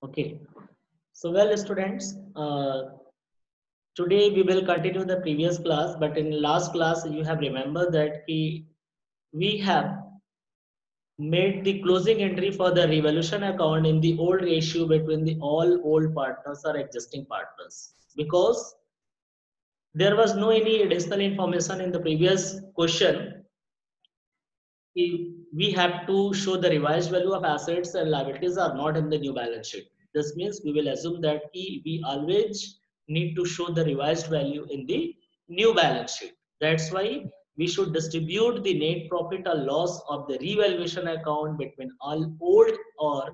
Okay. So well, students, today we will continue the previous class, but in last class you have remembered that we have made the closing entry for the revolution account in the old ratio between the all old partners or existing partners, because there was no any additional information in the previous question. We have to show the revised value of assets and liabilities are not in the new balance sheet. This means we will assume that we always need to show the revised value in the new balance sheet. That's why we should distribute the net profit or loss of the revaluation account between all old or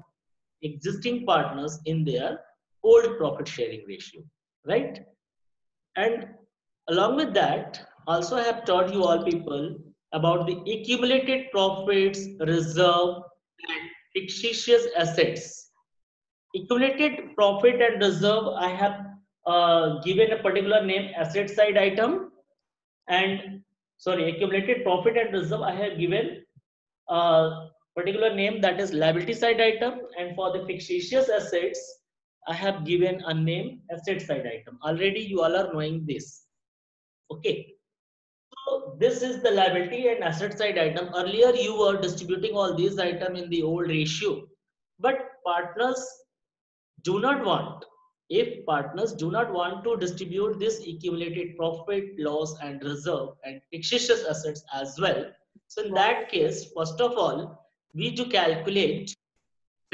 existing partners in their old profit sharing ratio, right? And along with that, also I have taught you all people about the accumulated profits, reserve, and fictitious assets. Accumulated profit and reserve, I have given a particular name asset side item, and sorry, accumulated profit and reserve, I have given a particular name that is liability side item, and for the fictitious assets, I have given a name asset side item. Already you all are knowing this. Okay, so this is the liability and asset side item. Earlier you were distributing all these items in the old ratio, but partners do not want, if partners do not want to distribute this accumulated profit, loss and reserve and fictitious assets as well. So in that case, first of all, we do calculate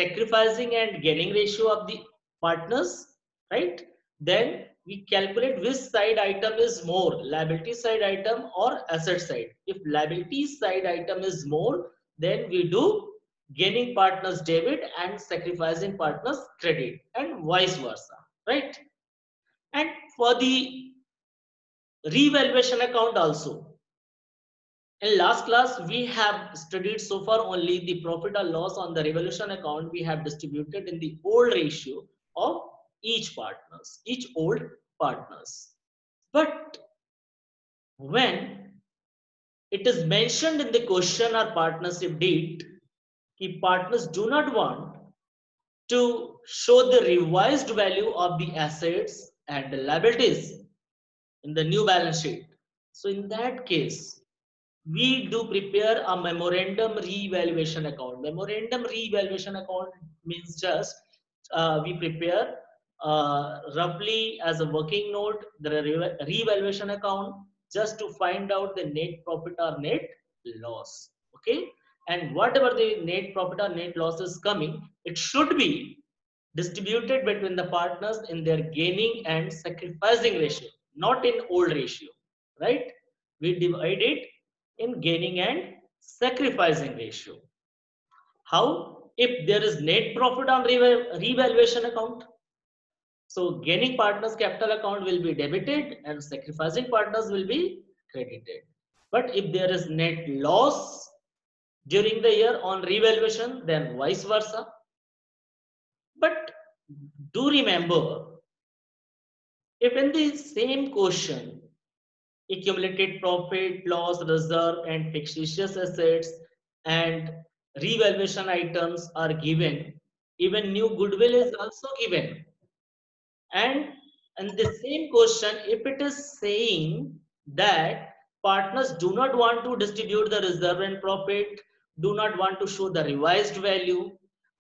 sacrificing and gaining ratio of the partners, right? Then we calculate which side item is more, liability side item or asset side. If liability side item is more, then we do gaining partners debit and sacrificing partners credit, and vice versa, right? And for the revaluation account also, in last class, we have studied so far only the profit or loss on the revaluation account we have distributed in the old ratio of each old partners. But when it is mentioned in the question or partnership deed, the partners do not want to show the revised value of the assets and the liabilities in the new balance sheet. So in that case, we do prepare a memorandum revaluation account. Memorandum revaluation account means just we prepare roughly as a working note the revaluation account just to find out the net profit or net loss. Okay, and whatever the net profit or net loss is coming, it should be distributed between the partners in their gaining and sacrificing ratio, not in old ratio, right? We divide it in gaining and sacrificing ratio. How? If there is net profit on revaluation account, so gaining partners capital account will be debited and sacrificing partners will be credited. But if there is net loss during the year on revaluation, then vice versa. But do remember, if in the same question accumulated profit, loss, reserve, and fictitious assets and revaluation items are given, even new goodwill is also given. And in the same question, if it is saying that partners do not want to distribute the reserve and profit, do not want to show the revised value,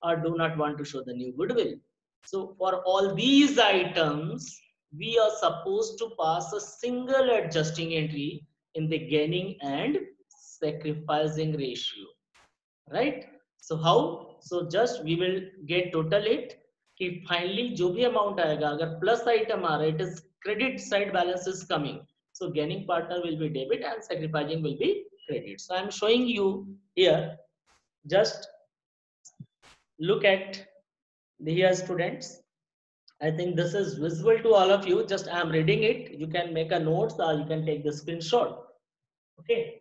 or do not want to show the new goodwill. So for all these items, we are supposed to pass a single adjusting entry in the gaining and sacrificing ratio, right? So how? So just we will get total it कि finally जो भी amount आएगा, अगर plus item आ रहा है, it is credit side balance is coming, so gaining partner will be debit and sacrificing will be credit. So I am showing you here, just look at the here students. I think this is visible to all of you. Just I am reading it. You can make a notes or you can take the screenshot. Okay.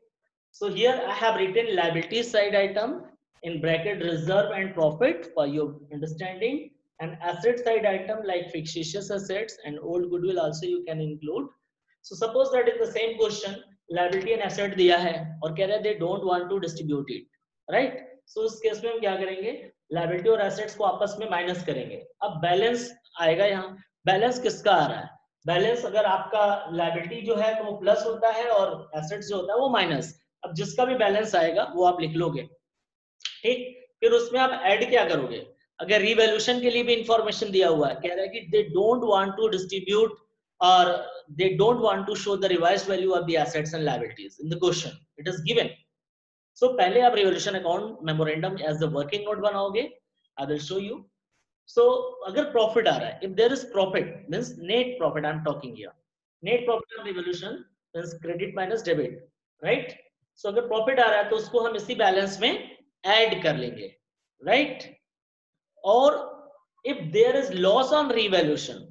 So here I have written liability side item in bracket reserve and profit for your understanding, and asset side item like fictitious assets and old goodwill also you can include. So suppose that in the same question liability and asset दिया है और कह रहे they don't want to distribute it, right? So उस case में हम क्या करेंगे, लायबिलिटी और एसेट्स को आपस में माइनस करेंगे। अब बैलेंस आएगा यहाँ, बैलेंस किसका आ रहा है? बैलेंस अगर आपका लायबिलिटी जो है तो वो प्लस होता है और एसेट्स जो होता है वो माइनस। अब जिसका भी बैलेंस आएगा वो आप लिख लोगे, ठीक। फिर उसमें आप ऐड क्या करोगे? अगर रिवैल्यूएशन के लिए भी इंफॉर्मेशन दिया हुआ है, कह रहा है कि they don't want to distribute और they don't want to show the revised value of the assets and liabilities in the question, it is given. So पहले आप revaluation account memorandum as the working note बनाओगे, I will show you. So अगर profit आ रहा है, if there is profit means net profit I am talking here, net profit on revaluation means credit minus debit, right. सो अगर profit आ रहा है तो उसको हम इसी बैलेंस में ऐड कर लेंगे, राइट। और if there is loss on revaluation,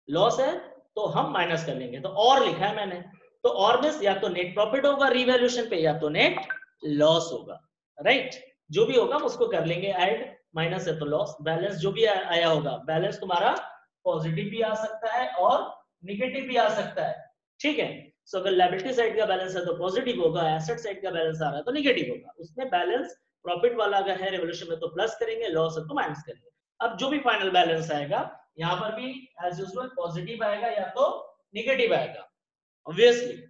loss है तो हम माइनस कर लेंगे, तो और लिखा है मैंने, तो और मींस या तो नेट प्रॉफिट होगा रिवैल्यूएशन पे या तो नेट लॉस होगा, राइट। जो भी होगा उसको कर लेंगे ऐड, माइनस है तो लॉस, बैलेंस जो भी आया होगा, बैलेंस तुम्हारा पॉजिटिव भी आ सकता है और निगेटिव भी आ सकता है, ठीक है। सो अगर लायबिलिटी साइड का बैलेंस है तो पॉजिटिव होगा, एसेट साइड का बैलेंस आ रहा है तो निगेटिव होगा। उसमें बैलेंस प्रॉफिट वाला अगर है रिवॉल्यूशन में तो प्लस करेंगे, लॉस है तो माइनस करेंगे। अब जो भी फाइनल बैलेंस आएगा यहाँ पर भी एज यूजुअल पॉजिटिव आएगा या तो निगेटिव आएगा, ऑब्वियसली।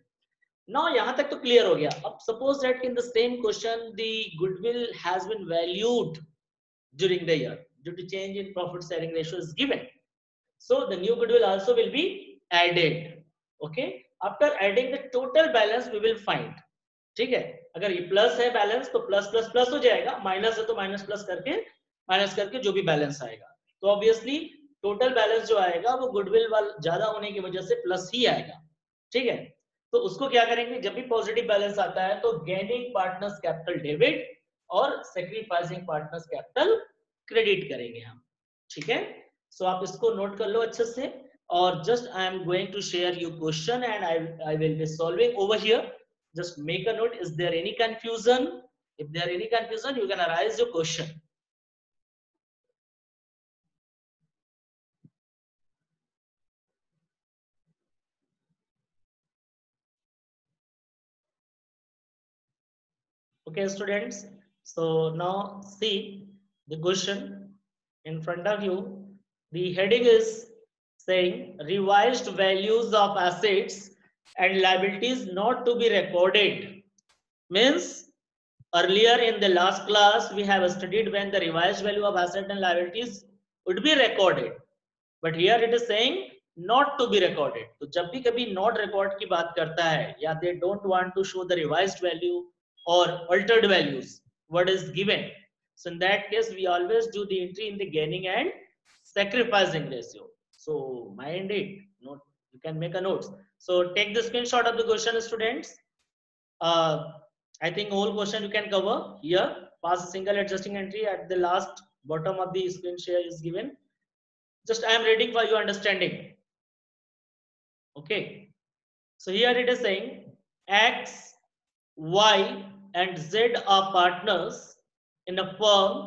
नाउ यहाँ तक तो क्लियर हो गया। अब suppose that in the same question the goodwill has been valued during the year due to change in profit sharing ratio is given, so the new goodwill also will be added, okay। after adding the total balance we will find, ठीक है। अगर ये plus है balance तो plus plus plus हो जाएगा, minus है तो माइनस प्लस करके माइनस करके जो भी बैलेंस आएगा, तो ऑब्वियसली टोटल बैलेंस जो आएगा वो गुडविल वाला ज्यादा होने की वजह से प्लस ही आएगा, ठीक है। तो उसको क्या करेंगे, जब भी पॉजिटिव बैलेंस आता है तो गेनिंग पार्टनर्स कैपिटल डेबिट और सेक्रीफाइसिंग पार्टनर्स कैपिटल क्रेडिट करेंगे हम, ठीक है। सो आप इसको नोट कर लो अच्छे से। और just I am going to share you question and I will be solving over here, just make a note, is there any confusion? If there any confusion you can arise your question. Okay students, so now see the question in front of you. The heading is saying revised values of assets and liabilities not to be recorded, means earlier in the last class we have studied when the revised value of asset and liabilities would be recorded, but here it is saying not to be recorded. तो जब भी कभी not record की बात करता है या they don't want to show the revised value or altered values what is given, so in that case we always do the entry in the gaining and sacrificing ratio. So mind it, note, you can make a notes. So take the screenshot of the question students. I think whole question you can cover here. Pass a single adjusting entry at the last bottom of the screen share is given. Just I am reading for your understanding. Okay. So here it is saying X, Y, and Z are partners in a firm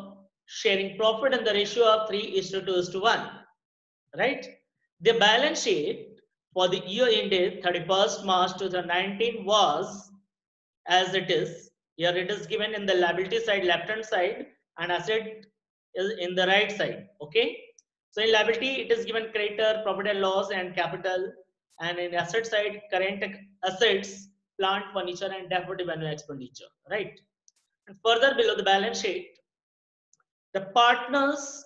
sharing profit in the ratio of 3:2:1. Right? The balance sheet for the year ended 31st March 2019 was as it is. Here it is given in the liability side, left hand side, and asset is in the right side. Okay. So in liability, it is given creditor, profit and loss, and capital. And in asset side, current assets, plant, furniture, and deferred revenue expenditure. Right. And further below the balance sheet, the partners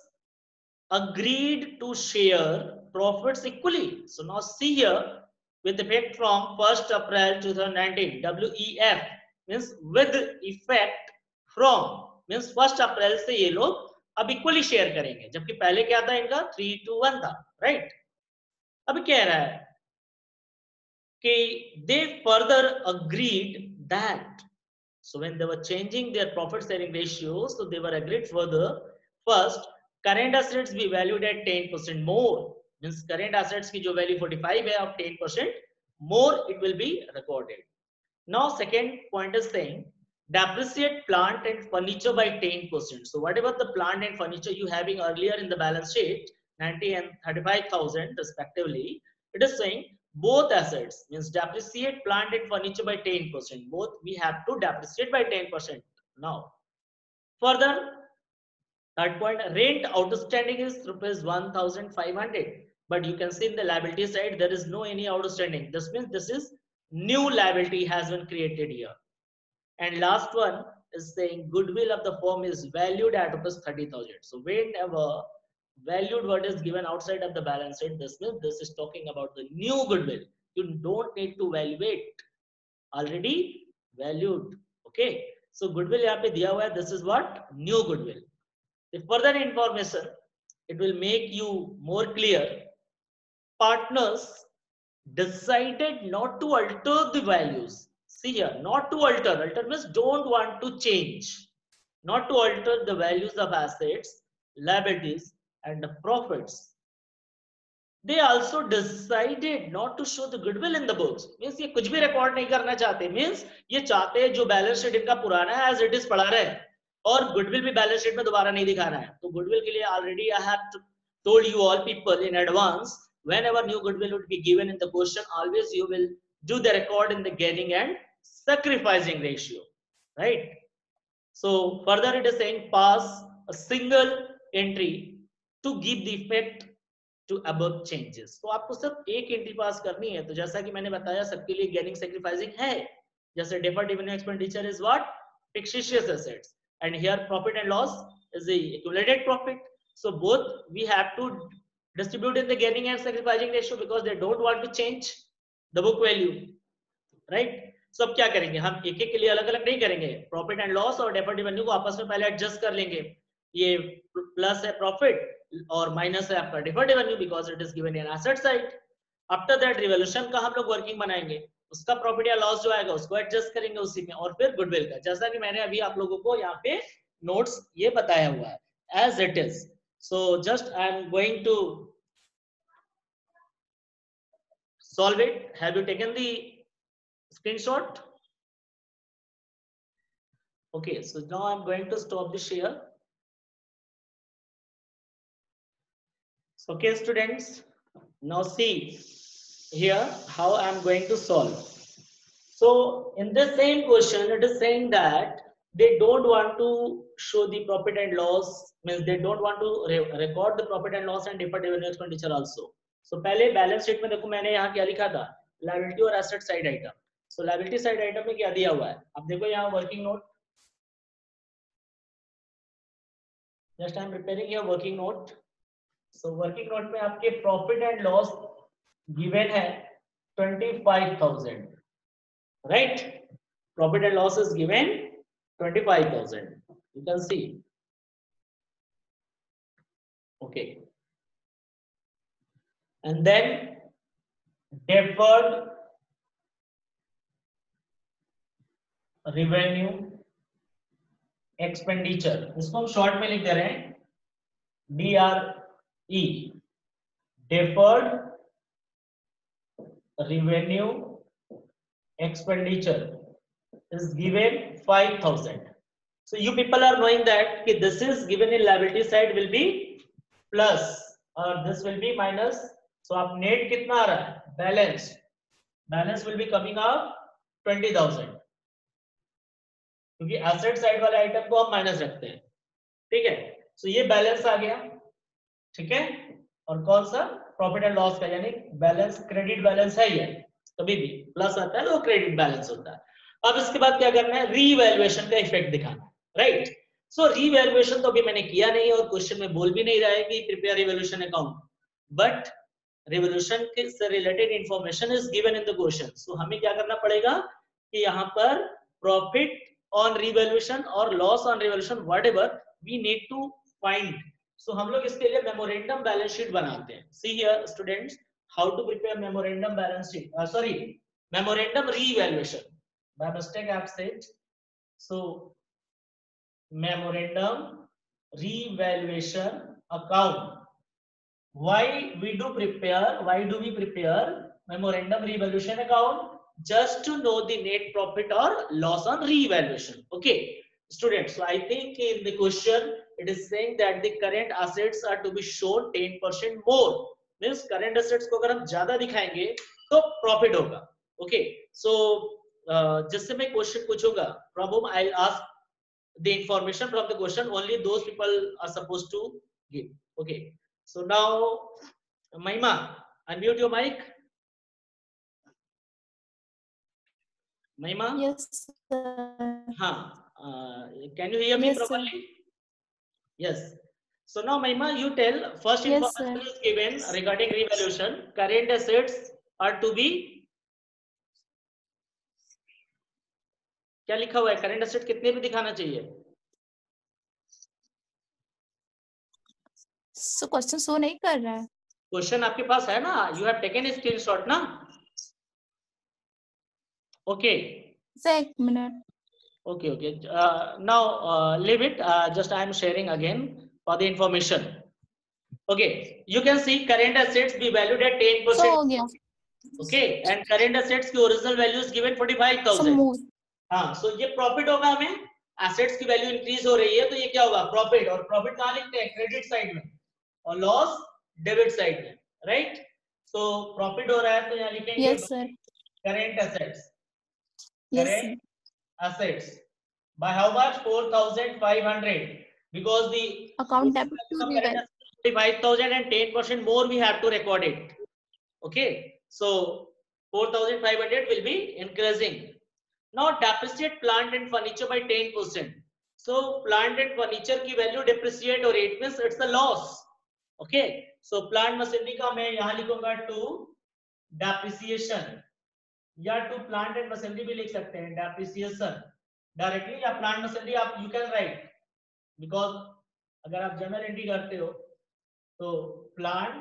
agreed to share profits equally. So now see here, with effect from 1st April 2019, WEF means with effect from means 1st April से ये लोग अब equally share करेंगे, जबकि पहले क्या था इनका 3:1 था, राइट। अब कह रहा है कि they further agreed that, so when they were changing their profit sharing ratios, so they were agreed further, first current assets be valued at 10% more, means current assets की जो value 45 है of 10% more it will be recorded. Now second point is saying depreciate plant and furniture by 10%. So whatever the plant and furniture you having earlier in the balance sheet 90 and 35,000 respectively, it is saying both assets means depreciate plant and furniture by 10%. Both we have to depreciate by 10% now. Further, Third point, rent outstanding is rupees 1,500. But you can see in the liability side, there is no any outstanding. This means this is new liability has been created here. And last one is saying goodwill of the firm is valued at rupees 30,000. So whenever valued word is given outside of the balance sheet, this means this is talking about the new goodwill. You don't need to valuate, already valued. Okay, so goodwill यहाँ पे दिया हुआ है. This is what new goodwill. If further information, it will make you more clear. Partners decided not to alter the values. See here, not to alter. Alter means don't want to change. Not to alter the values of assets, liabilities, and the profits. They also decided not to show the goodwill in the books. Means ये कुछ भी record नहीं करना चाहते. Means ये चाहते हैं जो बैलेंस शीट इनका पुराना है as it is पड़ा रहे, और गुडविल भी बैलेंस शीट में दोबारा नहीं दिखाना है. तो गुडविल के लिए already I have told you all people in advance, whenever new goodwill would be given in the question, always you will do the record in the gaining and sacrificing ratio, right? So further it is saying pass a single entry to give the effect to above changes. तो आपको सिर्फ एक entry पास करनी है. तो जैसा कि मैंने बताया सबके लिए गेनिंग सैक्रिफाइसिंग है. जैसे deferred revenue expenditure is what? Fictitious assets. And here profit and loss is the accumulated profit. So both we have to distribute in the gaining and sacrificing ratio because they don't want to change the book value, right? So अब क्या करेंगे हम, एक एक के लिए अलग अलग नहीं करेंगे. प्रॉफिट एंड लॉस और डेफर्ड रेवेन्यू को आपस में पहले एडजस्ट कर लेंगे. ये प्लस है प्रॉफिट और माइनस है आपका deferred revenue because it is given in asset side. After that revolution का हम लोग वर्किंग बनाएंगे. उसका प्रॉफिट या लॉस जो आएगा उसको एडजस्ट करेंगे उसी में. और फिर गुडविल का, जैसा कि मैंने अभी आप लोगों को यहाँ पे नोट्स ये बताया हुआ है as it is. So just I am going to solve it. Have you taken the screenshot? Okay, so now I'm going to stop the share. Okay students, now see here how I'm going to solve. So in the same question it is saying that they don't want to show the profit and loss, means they don't want to record the profit and loss and deferred revenue expenditure also. So पहले balance sheet में देखो मैंने यहाँ क्या लिखा था, liability और asset side item. सो liability side item में क्या दिया हुआ है, अब देखो यहाँ working note. Just I am preparing here working note. So working note में आपके प्रॉफिट एंड लॉस गिवन है 25,000, right? Profit and loss is given 25,000. You can see. Okay. And then deferred revenue expenditure, इसको हम short में लिख दे रहे हैं DRE. deferred revenue expenditure is given 5,000. So you people are knowing that this is given in liability side will be plus or this will be minus. So आप net कितना आ रहा है, balance. Balance will be coming out 20,000 क्योंकि asset side वाले item को हम minus रखते हैं. ठीक है, सो ये बैलेंस आ गया. ठीक है, और कौन सा प्रॉफिट एंड लॉस का, यानी बैलेंस क्रेडिट बैलेंस है. ये कभी भी प्लस आता है तो क्रेडिट बैलेंस होता है. अब इसके बाद क्या करना है, रीवैल्यूएशन का इफेक्ट दिखाना, राइट? सो रीवैल्यूएशन तो अभी मैंने किया नहीं है और क्वेश्चन में बोल भी नहीं रहा है कि prepare revaluation account, but revaluation से related information is given in the question. So हमें क्या करना पड़ेगा कि यहाँ पर प्रॉफिट ऑन रिवैल्यूएशन और loss on revaluation whatever we need to find. So हम लोग इसके लिए मेमोरेंडम बैलेंस शीट बनाते हैं. See here students, how to prepare memorandum balance sheet, sorry memorandum revaluation. By mistake I have said. So memorandum revaluation account. Why we do we prepare memorandum revaluation account? Just to know the net profit or loss on revaluation. Okay students, so I think in the question it is saying that the current assets are to be shown 10% more. Means current assets को अगर हम ज्यादा दिखाएंगे तो profit होगा. Okay, so जिससे मैं question पूछूंगा from whom I'll ask the information from the question. Only those people are supposed to give. Okay, so now Mahima, unmute your mic. Mahima? Yes, sir. Can you hear me Yes, properly? sir. Yes. So now Mahima, you tell, first Yes, information sir. is given regarding revaluation. Current assets are to be, क्या लिखा हुआ है? Current asset कितने पे दिखाना चाहिए? So question show नहीं कर रहा है. क्वेश्चन आपके पास है ना? You have taken a screenshot ना? Okay. सर एक minute. Okay, okay. Now leave it. Just I am sharing again for the information. Okay, you can see current assets be valued at 10%. So हो गया. Okay, and current assets की original value is given 45,000. हाँ, so ये profit होगा हमें. Assets की value increase हो रही है, तो ये क्या होगा? Profit. और profit कहाँ लिखते हैं? Credit side में. और loss debit side में, right? So profit हो रहा है, तो यहाँ लिखेंगे Yes, sir. current assets. Yes, Current assets by how much? 4,500, because the account debit to be well. 45,000 and 10% more we have to record it. Okay, so 4,500 will be increasing. Now depreciate plant and furniture by 10%. So plant and furniture की value depreciate और 8 means it's a loss. Okay, so plant machinery का मैं यहाँ लिखूंगा to depreciation, या to plant and machinery भी लिख सकते हैं डेप्रिसिएशन डायरेक्टली, या प्लांट मशीनरी आप यू कैन राइट, बिकॉज अगर आप जनरल एंट्री करते हो तो plant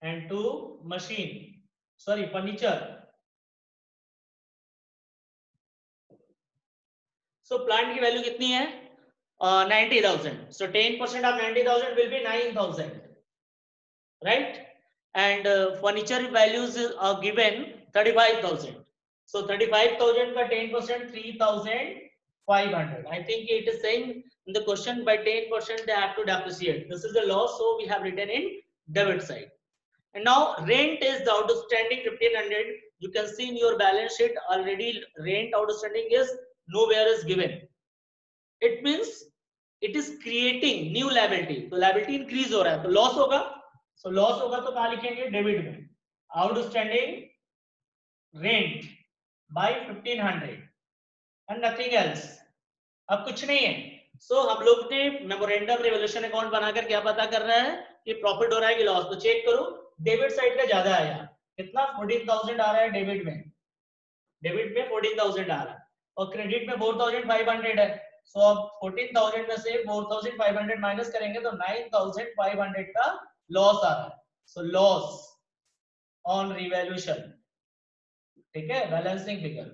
and to machine, sorry furniture. So plant की वैल्यू कितनी है? 90,000. So 10% of 90,000 will be 9,000, right? And furniture values are given 35,000. So 35,000 का 10% 3,500. I think it is saying in the question by 10% they have to depreciate. This is the loss, so we have written in debit side. And now rent is the outstanding 1,500. You can see in your balance sheet already rent outstanding is nowhere is given. It means it is creating new liability. तो liability increase हो रहा है, तो loss होगा. So loss होगा तो कहाँ लिखेंगे? डेबिट में. Outstanding rent by 1,500 and nothing else. अब कुछ नहीं है. सो हम लोग ने मेमोरेंडम रिवोल्यूशन अकाउंट बनाकर क्या पता कर रहा है कि प्रॉफिट हो रहा है कि लॉस. तो चेक करो, डेबिट साइड का ज्यादा आया. कितना? 14,000 आ रहा है डेबिट में. डेबिट में 14,000 आ रहा है और क्रेडिट में 4,500 है. सो अब 14,000 में से 4,500 माइनस करेंगे तो 9,500 का लॉस आ रहा है. सो लॉस ऑन रिवैल्यूएशन, ठीक है, बैलेंसिंग फिगर.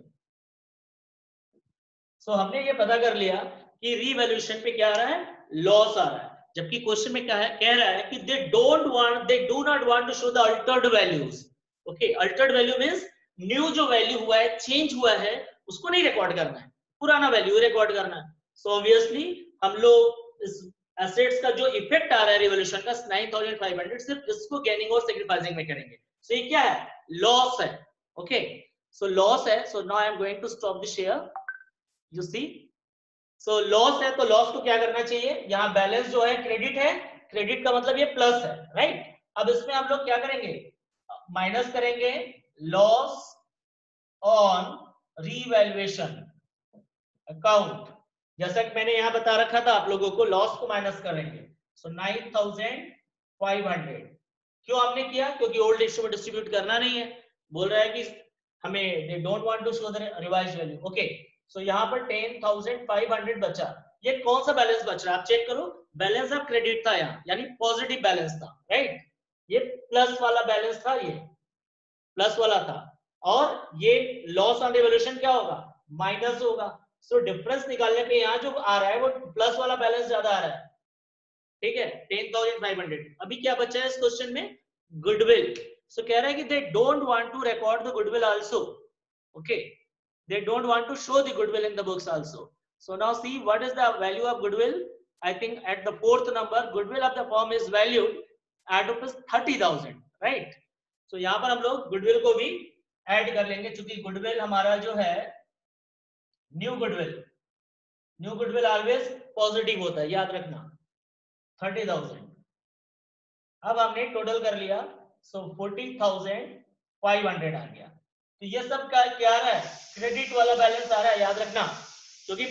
सो हमने ये पता कर लिया कि रिवैल्यूएशन पे क्या आ रहा है? लॉस आ रहा है. जबकि क्वेश्चन में कह रहा है कि they do not want to show the altered values. Okay, altered value means new जो वैल्यू हुआ है, चेंज हुआ है, उसको नहीं रिकॉर्ड करना है, पुराना वैल्यू रिकॉर्ड करना है. सो ऑब्वियसली हम लोग इस एसेट्स का जो इफेक्ट आ रहा है रिवॉल्यूशन का 9,500, सिर्फ इसको गेनिंग और सैक्रिफाइसिंग में करेंगे. सो ये क्या है? लॉस है. ओके, सो लॉस है. So now I am going to stop the share. You see, so loss है तो लॉस को क्या करना चाहिए? यहाँ बैलेंस जो है क्रेडिट है, क्रेडिट का मतलब ये प्लस है, राइट? अब इसमें हम लोग क्या करेंगे? माइनस करेंगे लॉस ऑन रीवैल्यूएशन अकाउंट. जैसा कि मैंने यहां बता रखा था आप लोगों को, लॉस को माइनस करेंगे. सो 9,500. क्यों हमने किया? क्योंकि ओल्ड इश्यू में डिस्ट्रीब्यूट करना नहीं है. बोल रहा है कि हमें they don't want to show the revised value. Okay, so यहां पर 10,500 बचा. ये कौन सा बैलेंस बच रहा है? आप चेक करो. बैलेंस ऑफ क्रेडिट था यहाँ, यानी पॉजिटिव बैलेंस था, राइट? ये प्लस वाला बैलेंस था, ये प्लस वाला था. और ये लॉस ऑन रिवॉल्यूशन क्या होगा? माइनस होगा. सो डिफरेंस निकालने पे यहाँ जो आ रहा है वो प्लस वाला बैलेंस ज्यादा आ रहा है, ठीक है, 10,500. अभी क्या बचा है इस क्वेश्चन में? गुडविल. सो कह रहा है कि they don't want to record the goodwill also. Okay, they don't want to show the goodwill in the books also. So now see what is the value of goodwill. I think at the fourth number goodwill of the firm is valued at ₹30,000, right? So यहाँ पर हम लोग goodwill को भी add कर लेंगे, क्योंकि goodwill हमारा जो है new goodwill, new goodwill always positive होता है, याद रखना। 30,000। अब हमने टोटल कर लिया, सो 40,500 आ गया। तो ये सब का क्या आ रहा है, क्रेडिट वाला बैलेंस आ रहा है, याद रखना, क्योंकि